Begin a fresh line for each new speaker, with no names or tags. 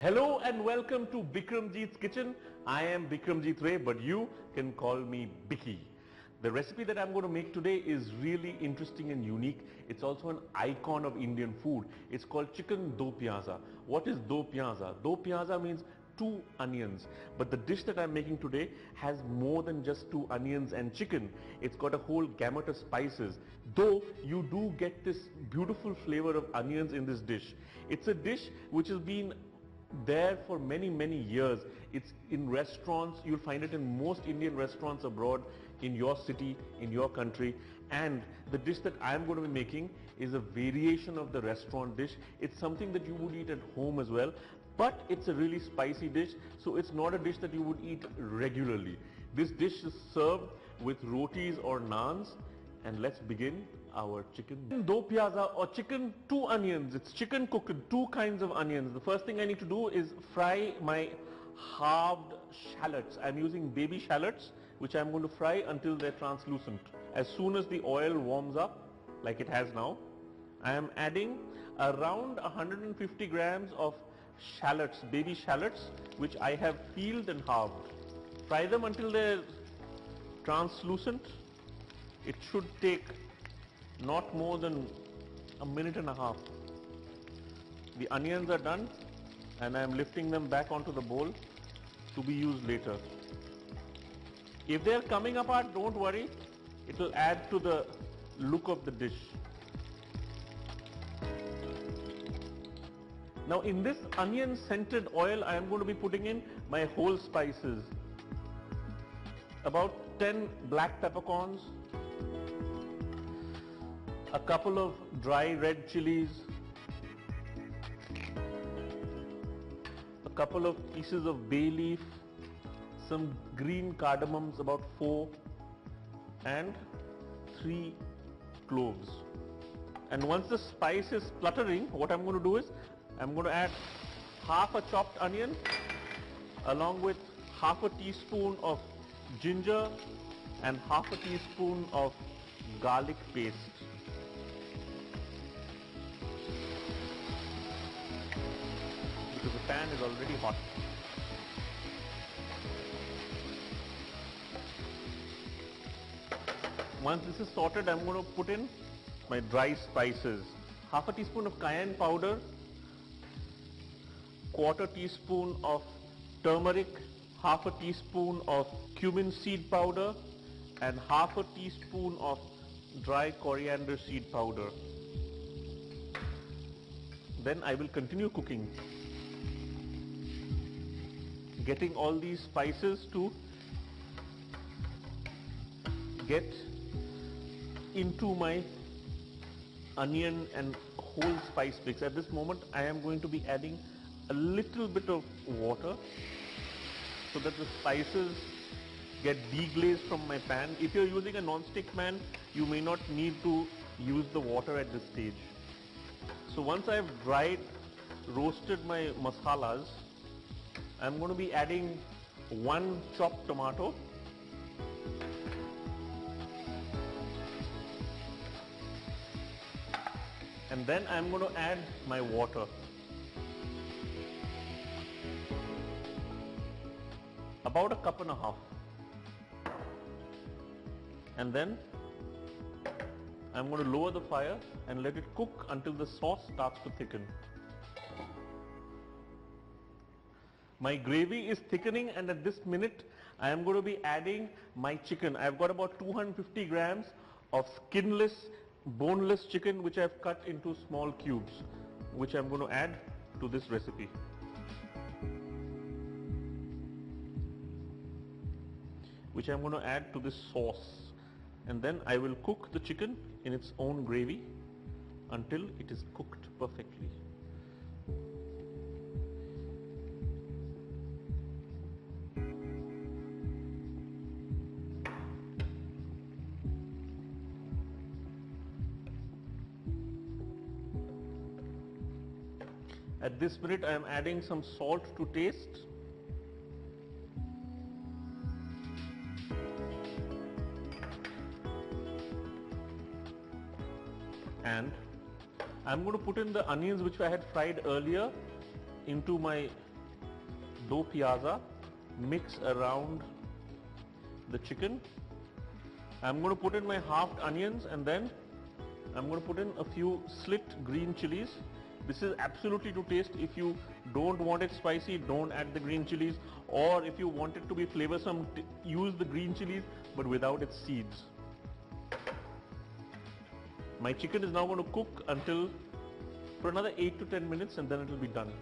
Hello and welcome to Bikramjeet's Kitchen. I am Bikramjeet Ray, but you can call me Biki. The recipe that I'm going to make today is really interesting and unique. It's also an icon of Indian food. It's called chicken do piyaja. What is do piyaja? Do piyaja means two onions, but the dish that I'm making today has more than just two onions and chicken. It's got a whole gamut of spices, though you do get this beautiful flavor of onions in this dish. It's a dish which has been there for many years. It's in restaurants. You'll find it in most Indian restaurants abroad, in your city, in your country. And the dish that I'm going to be making is a variation of the restaurant dish. It's something that you would eat at home as well, but it's a really spicy dish, so it's not a dish that you would eat regularly. This dish is served with rotis or naans. And let's begin our chicken do piyaja, or chicken two onions. It's chicken cooked in two kinds of onions. The first thing I need to do is fry my halved shallots. I'm using baby shallots, which I'm going to fry until they're translucent. As soon as the oil warms up, like it has now, I am adding around 150 grams of shallots, baby shallots, which I have peeled and halved. Fry them until they're translucent. It should take not more than a minute and a half. The onions are done and I am lifting them back onto the bowl to be used later. If they are coming apart, don't worry, it will add to the look of the dish. Now in this onion scented oil, I am going to be putting in my whole spices. About 10 black peppercorns, a couple of dry red chilies, a couple of pieces of bay leaf, some green cardamoms, about 4, and 3 cloves. And once the spice is spluttering, what I'm going to do is I'm going to add half a chopped onion along with half a teaspoon of ginger and half a teaspoon of garlic paste. Because the pan is already hot. Once this is sorted, I'm going to put in my dry spices. Half a teaspoon of cayenne powder, quarter teaspoon of turmeric, half a teaspoon of cumin seed powder, and half a teaspoon of dry coriander seed powder. Then I will continue cooking, getting all these spices to get into my onion and whole spice mix. At this moment I am going to be adding a little bit of water so that the spices get deglazed from my pan. If you're using a non-stick pan, you may not need to use the water at this stage. So once I've roasted my masalas, I'm going to be adding 1 chopped tomato, and then I'm going to add my water. About a cup and a half. And then I'm going to lower the fire and let it cook until the sauce starts to thicken. My gravy is thickening, and at this minute I am going to be adding my chicken. I've got about 250 grams of skinless, boneless chicken which I've cut into small cubes, which I'm going to add to this recipe. Which I'm going to add to this sauce, and then I will cook the chicken in its own gravy until it is cooked perfectly. At this minute I am adding some salt to taste. And I'm going to put in the onions which I had fried earlier into my do piyaja, mix around the chicken. I'm going to put in my halved onions and then I'm going to put in a few slit green chilies. This is absolutely to taste. If you don't want it spicy, don't add the green chilies, or if you want it to be flavorsome, use the green chilies but without its seeds. My chicken is now going to cook for another 8 to 10 minutes and then it will be done.